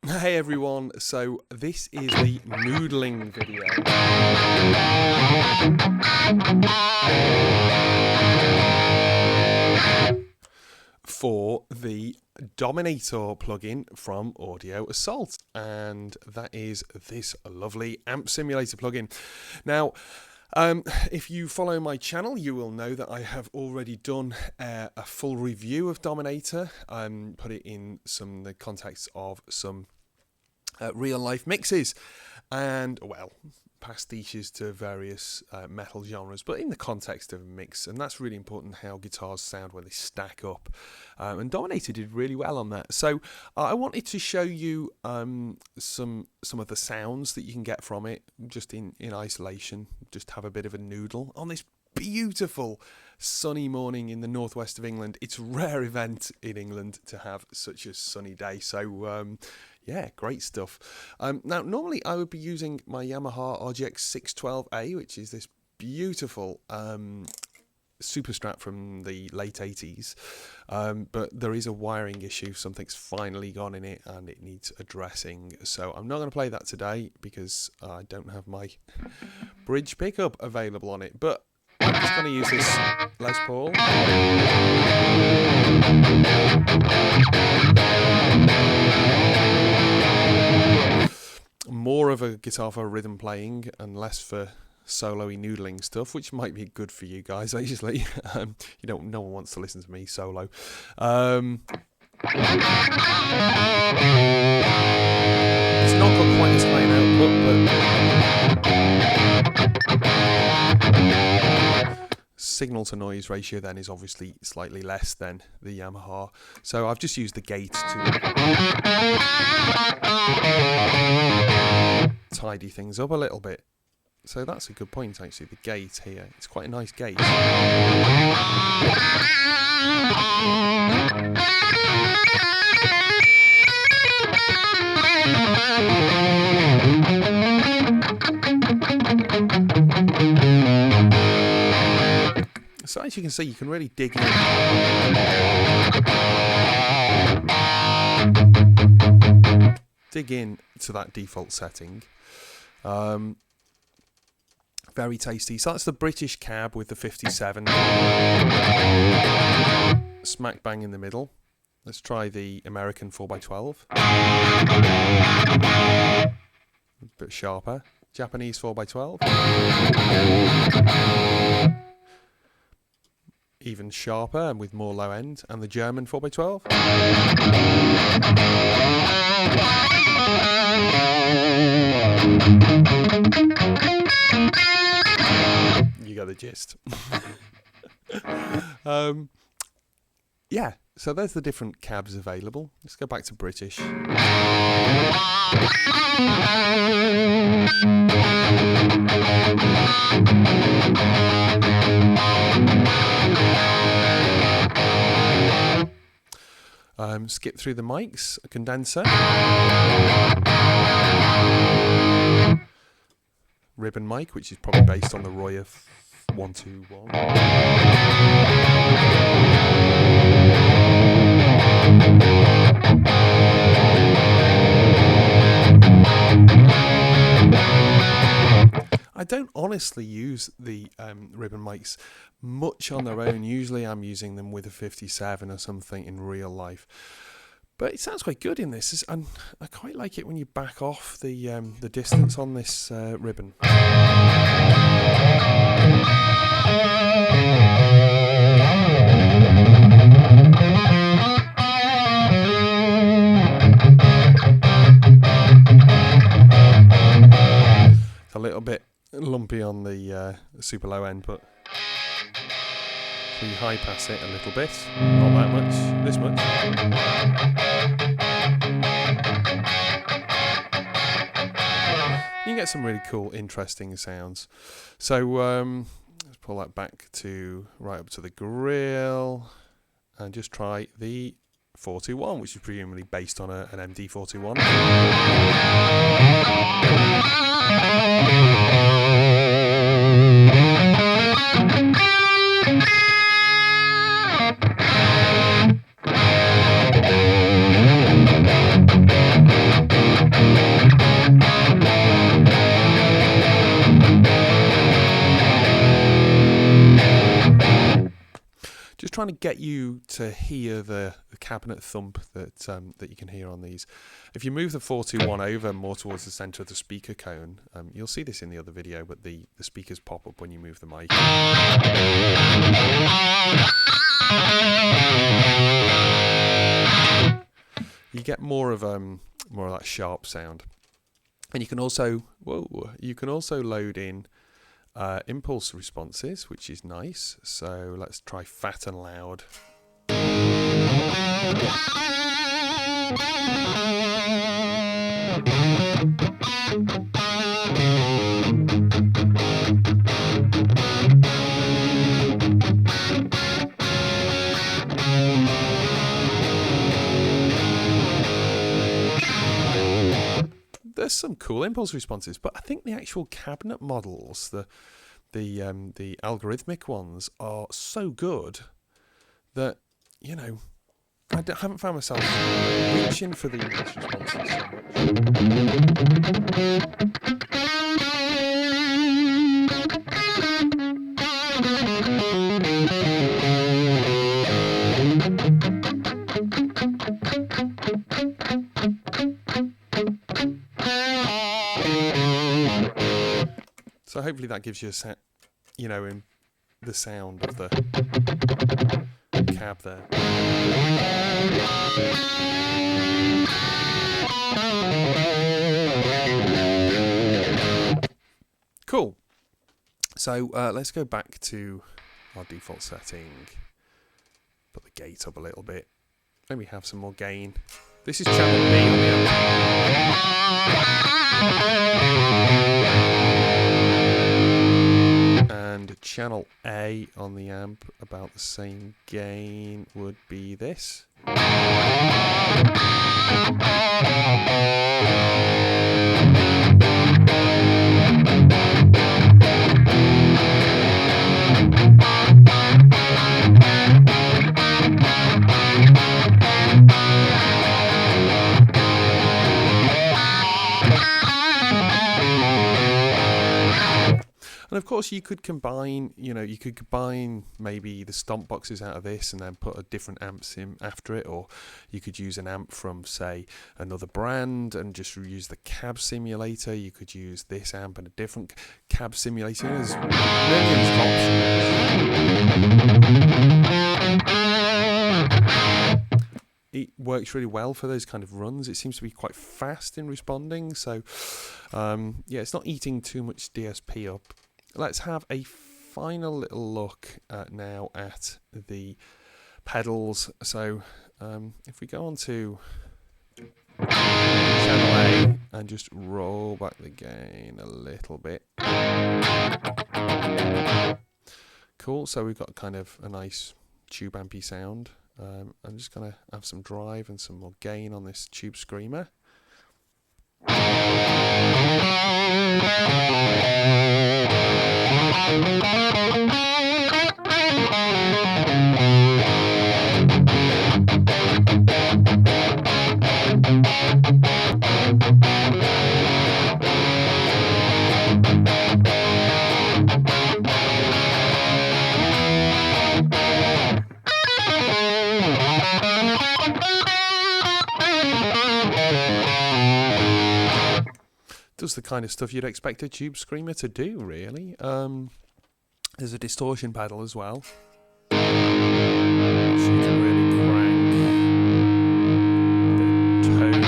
Hey everyone, so this is the noodling video. For the Dominator plugin from Audio Assault, and that is this lovely amp simulator plugin. Now, if you follow my channel, you will know that I have already done a full review of Dominator. Put it in the context of some real life mixes and, well, pastiches to various metal genres, but in the context of a mix. And that's really important, how guitars sound when they stack up, and Dominator did really well on that. So I wanted to show you some of the sounds that you can get from it just in isolation. Just have a bit of a noodle on this beautiful sunny morning in the northwest of England. It's a rare event in England to have such a sunny day, so yeah, great stuff. Now, normally I would be using my Yamaha RGX 612A, which is this beautiful super strat from the late 80s, but there is a wiring issue. Something's finally gone in it and it needs addressing, so I'm not going to play that today because I don't have my bridge pickup available on it, but I'm just going to use this Les Paul. More of a guitar for rhythm playing and less for solo-y noodling stuff, which might be good for you guys actually. No one wants to listen to me solo. It's not got quite as high an output, but signal to noise ratio then is obviously slightly less than the Yamaha. So I've just used the gate to tidy things up a little bit. So that's a good point actually, the gate here. It's quite a nice gate. So as you can see, you can really dig in. Dig in to that default setting. Very tasty. So that's the British cab with the 57. Smack bang in the middle. Let's try the American 4x12. A bit sharper. Japanese 4x12. Even sharper and with more low end. And the German 4x12. You got the gist. Yeah, so there's the different cabs available. Let's go back to British. Skip through the mics, a condenser, ribbon mic, which is probably based on the Royer 121. I don't honestly use the ribbon mics much on their own. Usually I'm using them with a 57 or something in real life. But it sounds quite good in this, and I quite like it when you back off the distance on this ribbon. It's a little bit lumpy on the super low end, but we high pass it a little bit, not that much, this much. You can get some really cool, interesting sounds. So let's pull that back to right up to the grill and just try the 421, which is presumably based on an MD 421. trying to get you to hear the cabinet thump that you can hear on these. If you move the 421 over more towards the centre of the speaker cone, you'll see this in the other video, but the speakers pop up when you move the mic. You get more of that sharp sound, and you can also load in impulse responses, which is nice. So let's try fat and loud. There's some cool impulse responses, but I think the actual cabinet models, the algorithmic ones, are so good that, you know, I haven't found myself reaching for the impulse responses so So hopefully that gives you a in the sound of the cab there. Cool. So let's go back to our default setting. Put the gate up a little bit. Maybe have some more gain. This is channel B on the amp. And channel A on the amp, about the same gain, would be this. And of course you could combine, maybe the Stompboxes out of this and then put a different amp sim after it, or you could use an amp from, say, another brand and just use the cab simulator. You could use this amp and a different cab simulator. There's millions of options. It works really well for those kind of runs. It seems to be quite fast in responding. So, yeah, it's not eating too much DSP up. Let's have a final little look now at the pedals. So if we go on to channel A and just roll back the gain a little bit. Cool, so we've got kind of a nice tube ampy sound. I'm just going to have some drive and some more gain on this tube screamer. Does the kind of stuff you'd expect a tube screamer to do, really. There's a distortion pedal as well, so you can really crank the tone.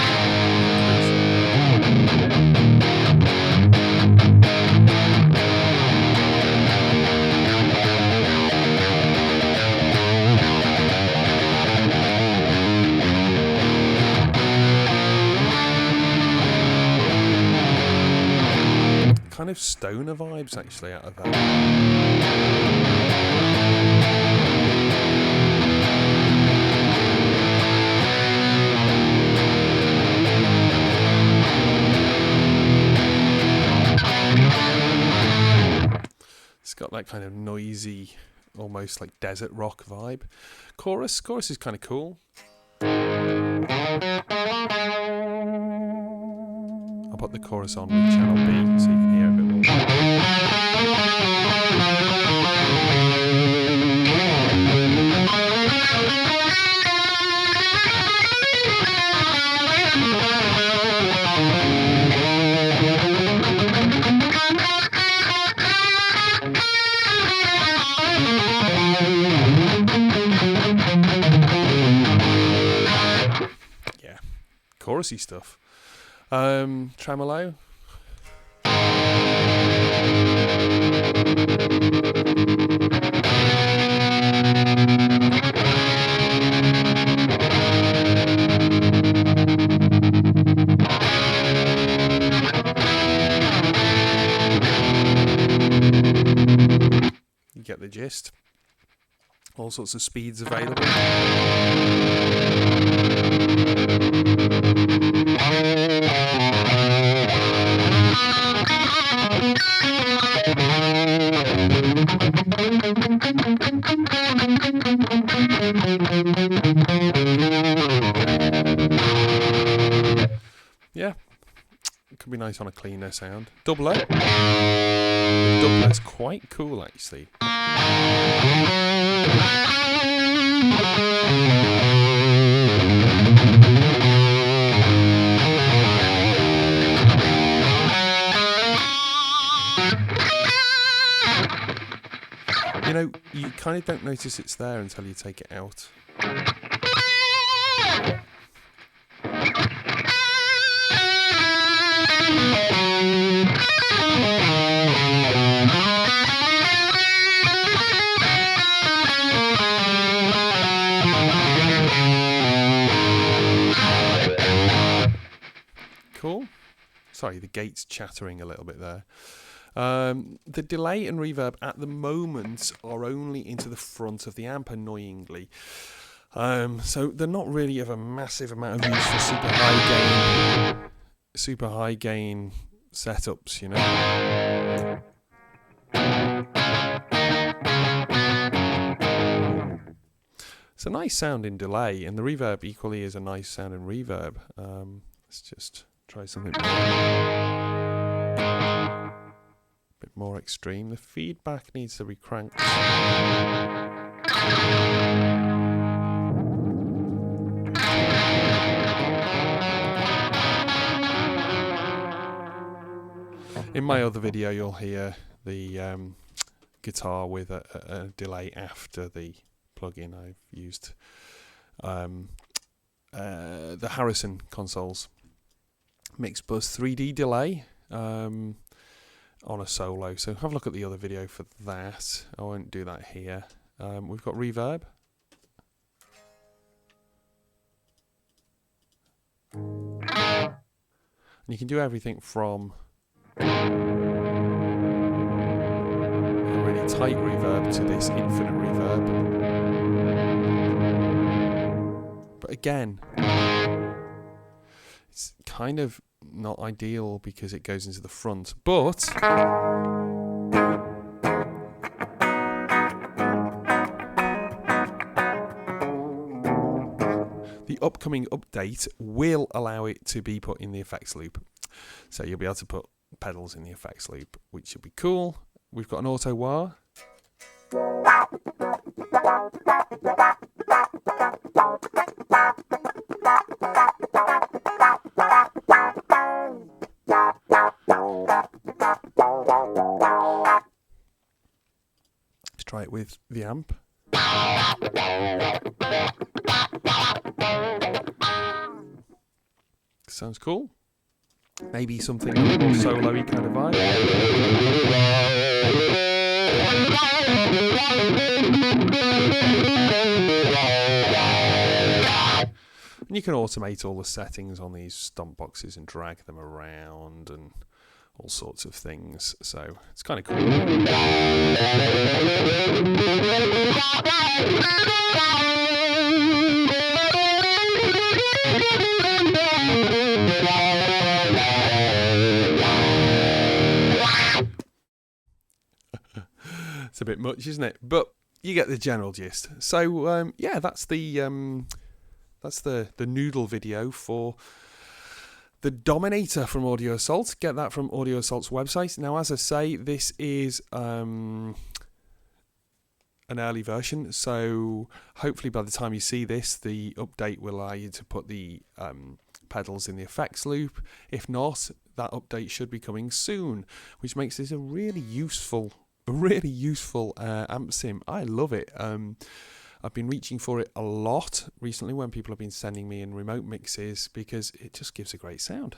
Kind of stoner vibes actually out of that. It's got that kind of noisy, almost like desert rock vibe. Chorus is kind of cool. I'll put the chorus on with channel B so you can hear a bit more. fussy stuff. Tremolo. You get the gist. All sorts of speeds available. Yeah, it could be nice on a cleaner sound. Doubler. The doubler's quite cool, actually. You know, you kind of don't notice it's there until you take it out. Cool. Sorry, the gate's chattering a little bit there. The delay and reverb at the moment are only into the front of the amp, annoyingly. So they're not really of a massive amount of use for super high gain setups, you know. It's a nice sounding delay, and the reverb equally is a nice sounding reverb. Let's just try something a bit more extreme. The feedback needs to be cranked. In my other video, you'll hear the guitar with a delay after the plugin. I've used the Harrison consoles mixed buzz 3D delay on a solo. So have a look at the other video for that. I won't do that here. We've got reverb. And you can do everything from a really tight reverb to this infinite reverb. But again, it's kind of not ideal because it goes into the front. But the upcoming update will allow it to be put in the effects loop. So you'll be able to put pedals in the effects loop, which should be cool. We've got an auto wah. Let's try it with the amp. Sounds cool. Maybe something a little more solo-y kind of vibe. And you can automate all the settings on these Stompboxes and drag them around and all sorts of things. So it's kind of cool. It's a bit much, isn't it? But you get the general gist. So yeah, that's the noodle video for the Dominator from Audio Assault. Get that from Audio Assault's website. Now, as I say, this is an early version, so hopefully by the time you see this, the update will allow you to put the pedals in the effects loop. If not, that update should be coming soon, which makes this a really useful amp sim. I love it. I've been reaching for it a lot recently when people have been sending me in remote mixes because it just gives a great sound.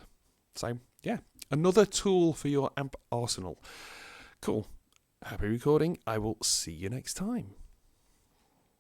So yeah, another tool for your amp arsenal. Cool. Happy recording. I will see you next time.